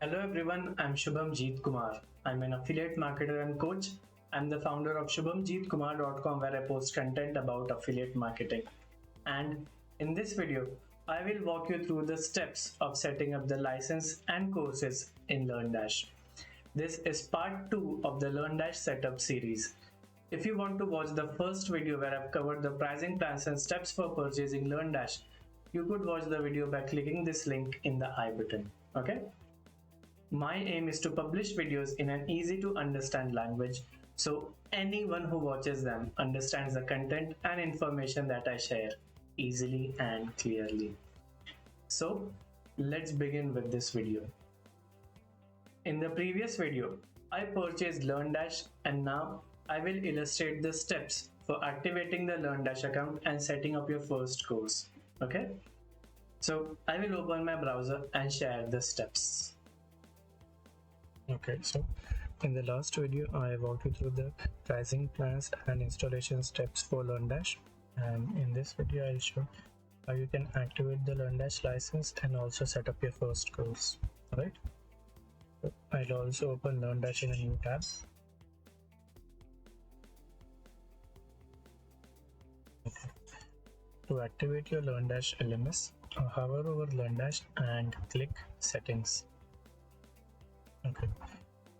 Hello everyone, I'm Shubhamjeet Kumar. I'm an affiliate marketer and coach. I'm the founder of shubhamjeetkumar.com where I post content about affiliate marketing. And in this video, I will walk you through the steps of setting up the license and courses in LearnDash. This is part 2 of the LearnDash setup series. If you want to watch the first video where I've covered the pricing plans and steps for purchasing LearnDash, you could watch the video by clicking this link in the I button. Okay? My aim is to publish videos in an easy to understand language so anyone who watches them understands the content and information that I share easily and clearly. So let's begin with this video. In the previous video, I purchased LearnDash and now I will illustrate the steps for activating the LearnDash account and setting up your first course. Okay? So I will open my browser and share the steps. Okay, so in the last video, I walked you through the pricing plans and installation steps for LearnDash. And in this video, I'll show how you can activate the LearnDash license and also set up your first course. Alright. So I'll also open LearnDash in a new tab. Okay. To activate your LearnDash LMS, hover over LearnDash and click Settings. Okay.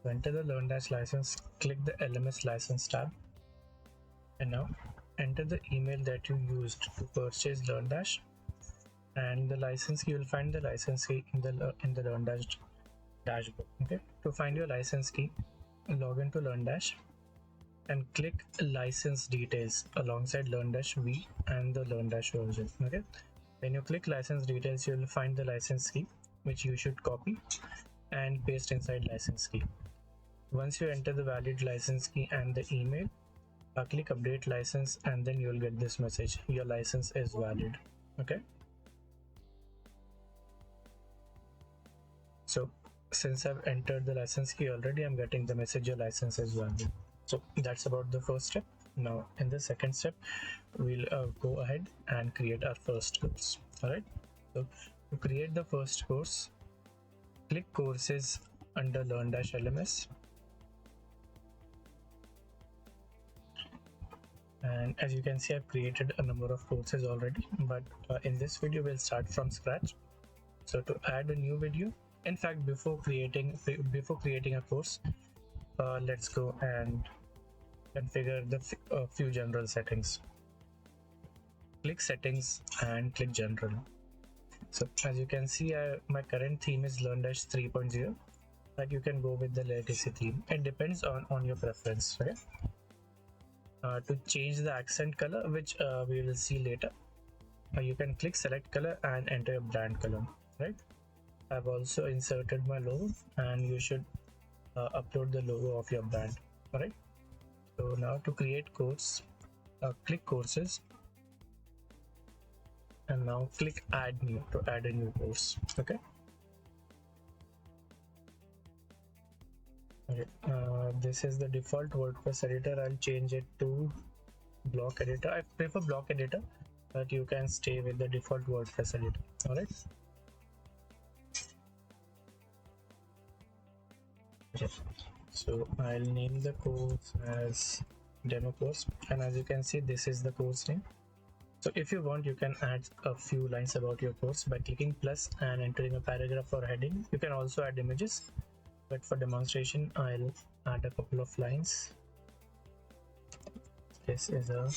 To enter the LearnDash license, click the LMS license tab, and now enter the email that you used to purchase LearnDash and the license key. You will find the license key in the LearnDash dashboard. Okay. To find your license key, log into LearnDash and click license details alongside LearnDash V and the LearnDash version. Okay. When you click license details, you will find the license key which you should copy and paste inside license key. Once you enter the valid license key and the email, click update license and then you will get this message: your license is valid. Okay. So since I've entered the license key already, I'm getting the message your license is valid. So that's about the first step. Now in the second step, we'll go ahead and create our first course. All right. So to create the first course, click courses under LearnDash LMS, and as you can see, I've created a number of courses already, but in this video we'll start from scratch. So to add a new video, in fact before creating a course, let's go and configure the few general settings. Click settings and click general. So as you can see, my current theme is LearnDash 3.0, but you can go with the legacy theme. It depends on your preference. Okay. To change the accent color, which we will see later, you can click select color and enter your brand color. Right. I've also inserted my logo, and you should upload the logo of your brand. All right. So now to create course, click courses. And now click add new to add a new course. Okay. Okay. This is the default WordPress editor. I'll change it to block editor. I prefer block editor, but you can stay with the default WordPress editor. All right. Okay. So I'll name the course as demo course, and as you can see, this is the course name. So if you want, you can add a few lines about your course by clicking plus and entering a paragraph or heading. You can also add images, but for demonstration, I'll add a couple of lines. This is a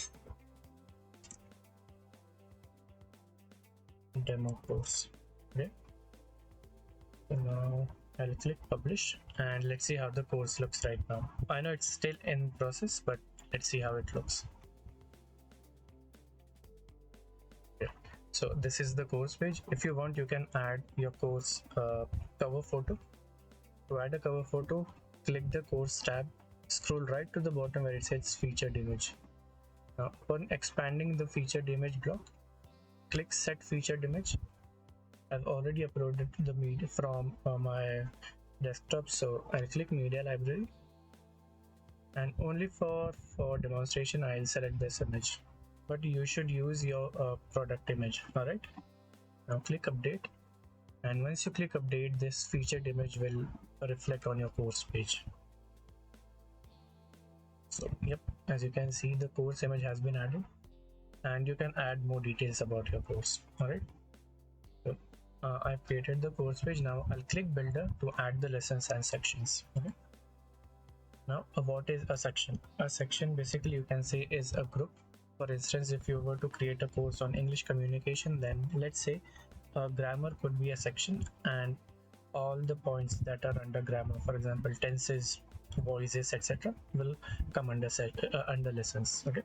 demo course. Okay. So now I'll click publish and let's see how the course looks right now. I know it's still in process, but let's see how it looks. So this is the course page. If you want, you can add your course cover photo. To add a cover photo, click the course tab, scroll right to the bottom where it says featured image. Now upon expanding the featured image block, click set featured image. I've already uploaded the media from my desktop, so I'll click media library, and only for demonstration I'll select this image, but you should use your product image. All right. Now click update And once you click update, this featured image will reflect on your course page. So yep, as you can see, the course image has been added, and you can add more details about your course. All right, so I've created the course page. Now I'll click builder to add the lessons and sections. Okay. Now what is a section? A section basically you can say is a group. For instance, if you were to create a course on English communication, then let's say grammar could be a section, and all the points that are under grammar, for example tenses, voices, etc., will come under under lessons. Okay,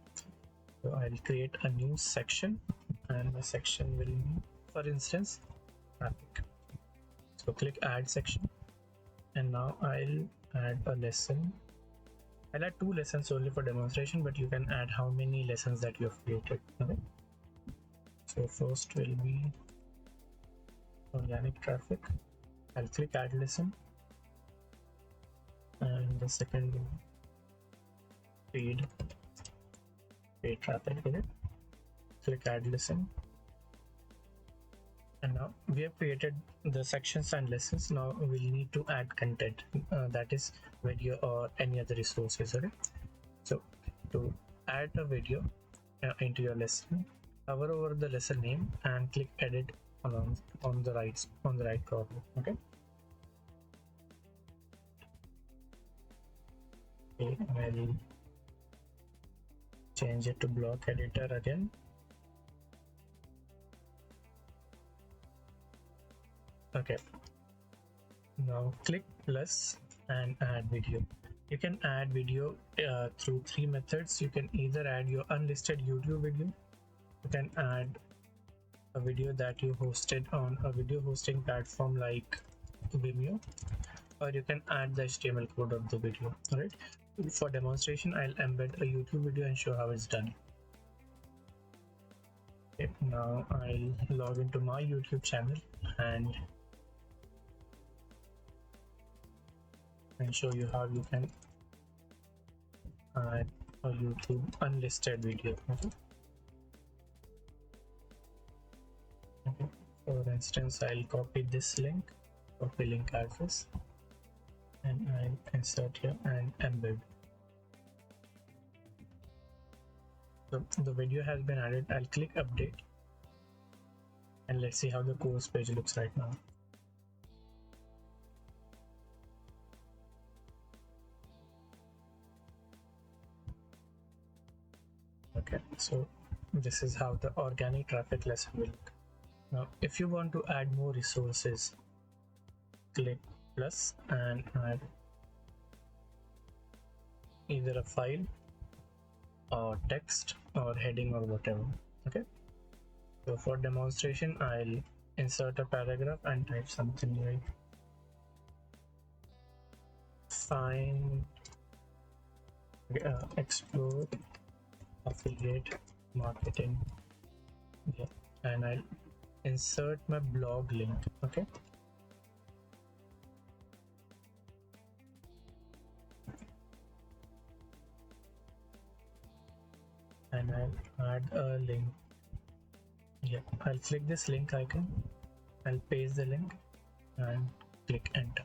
so I'll create a new section, and the section will be, for instance, traffic. So click add section, and now I'll add a lesson. I'll add 2 lessons only for demonstration, but you can add how many lessons that you have created. Okay, so first will be organic traffic. I'll click add lesson, and the second will be paid traffic. Okay, click add lesson, and now we have created the sections and lessons. Now we'll need to add content, that is video or any other resources. Okay, so to add a video into your lesson, hover over the lesson name and click edit on the right corner. Okay, I'll change it to block editor again. Okay, now click plus and add video. You can add video through 3 methods. You can either add your unlisted YouTube video, you can add a video that you hosted on a video hosting platform like Vimeo, or you can add the HTML code of the video. All right, for demonstration I'll embed a YouTube video and show how it's done. Okay, now I'll log into my YouTube channel and show you how you can add a YouTube unlisted video. Okay. Okay. For instance, I'll copy this link, copy link address, and I'll insert here and embed. So the video has been added. I'll click update, and let's see how the course page looks right now. Okay, so this is how the organic traffic lesson will look. Now if you want to add more resources, click plus and add either a file or text or heading or whatever. Okay, so for demonstration I'll insert a paragraph and type something like find explore affiliate marketing. Yeah, and I'll insert my blog link. Okay, and I'll add a link. Yeah, I'll click this link icon, I'll paste the link and click enter.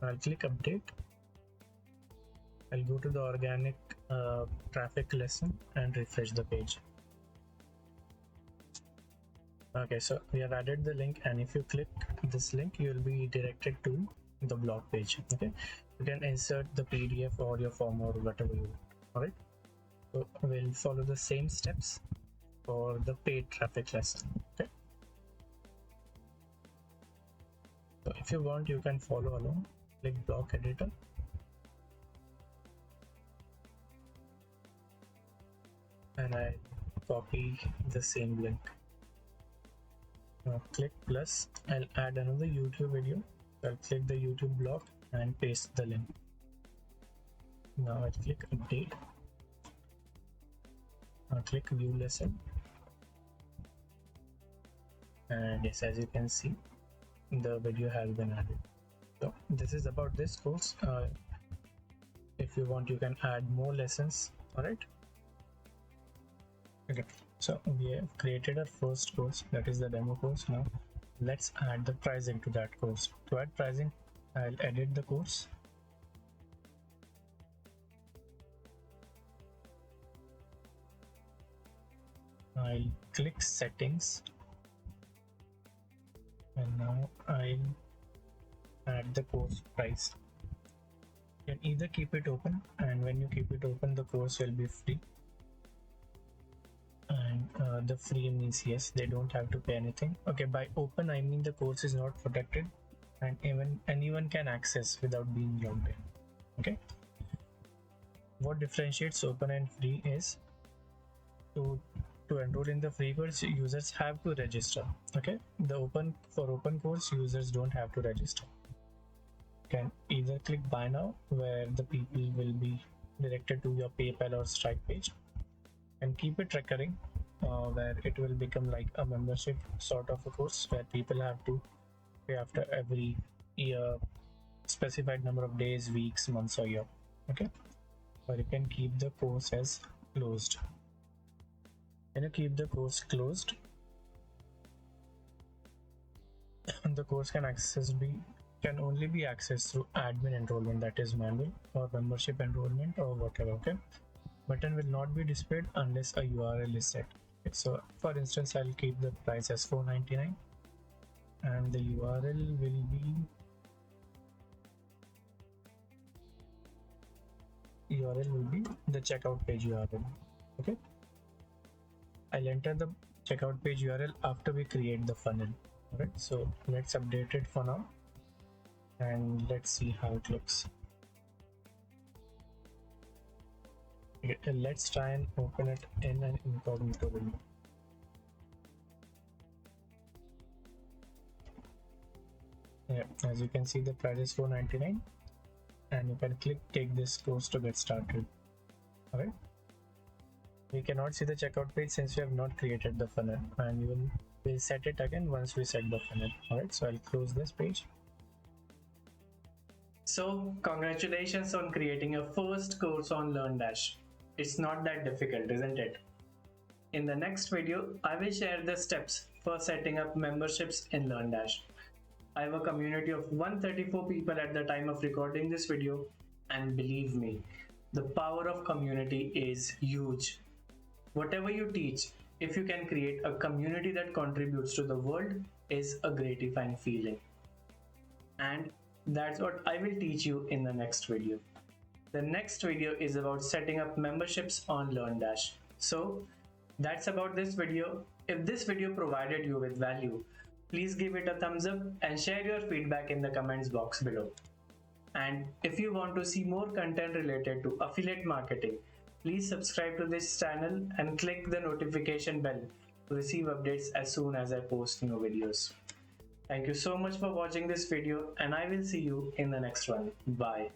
I'll click update. I'll go to the organic traffic lesson and refresh the page. Okay, so we have added the link, and if you click this link you will be directed to the blog page. Okay, you can insert the PDF or your form or whatever you want. All right, so we'll follow the same steps for the paid traffic lesson. Okay, so if you want you can follow along. Click block editor, and I copy the same link. Now click plus, I'll add another YouTube video. I'll click the YouTube block and paste the link. Now I'll click update. I'll click view lesson, and yes, as you can see the video has been added. So this is about this course. If you want you can add more lessons. All right, okay, so we have created our first course, that is the demo course. Now let's add the pricing to that course. To add pricing, I'll edit the course. I'll click settings, and now I'll add the course price. You can either keep it open, and when you keep it open, the course will be free. And the free means yes, they don't have to pay anything. Okay, by open I mean the course is not protected and even anyone can access without being logged in. Okay, what differentiates open and free is to enroll in the free course, users have to register. Okay, the open course, users don't have to register. You can either click buy now, where the people will be directed to your PayPal or Stripe page, and keep it recurring, where it will become like a membership sort of a course where people have to pay after every year, specified number of days, weeks, months, or year. Okay, or you can keep the course as closed. When you keep the course closed, the course can only be accessed through admin enrollment, that is manual, or membership enrollment, or whatever. Okay, button will not be displayed unless a URL is set. Okay, so for instance, I'll keep the price as $4.99 and the URL will be the checkout page URL. Okay, I'll enter the checkout page URL after we create the funnel. Alright, so let's update it for now and let's see how it looks. Okay, let's try and open it in an incognito window. Yeah, as you can see, the price is $4.99 and you can click take this course to get started. Alright, we cannot see the checkout page since we have not created the funnel, and we'll set it again once we set the funnel. Alright, so I'll close this page. So congratulations on creating your first course on LearnDash. It's not that difficult, isn't it? In the next video, I will share the steps for setting up memberships in LearnDash. I have a community of 134 people at the time of recording this video, and believe me, the power of community is huge. Whatever you teach, if you can create a community that contributes to the world, is a gratifying feeling. And that's what I will teach you in the next video. The next video is about setting up memberships on LearnDash. So that's about this video. If this video provided you with value, please give it a thumbs up and share your feedback in the comments box below. And if you want to see more content related to affiliate marketing, please subscribe to this channel and click the notification bell to receive updates as soon as I post new videos. Thank you so much for watching this video, and I will see you in the next one. Bye.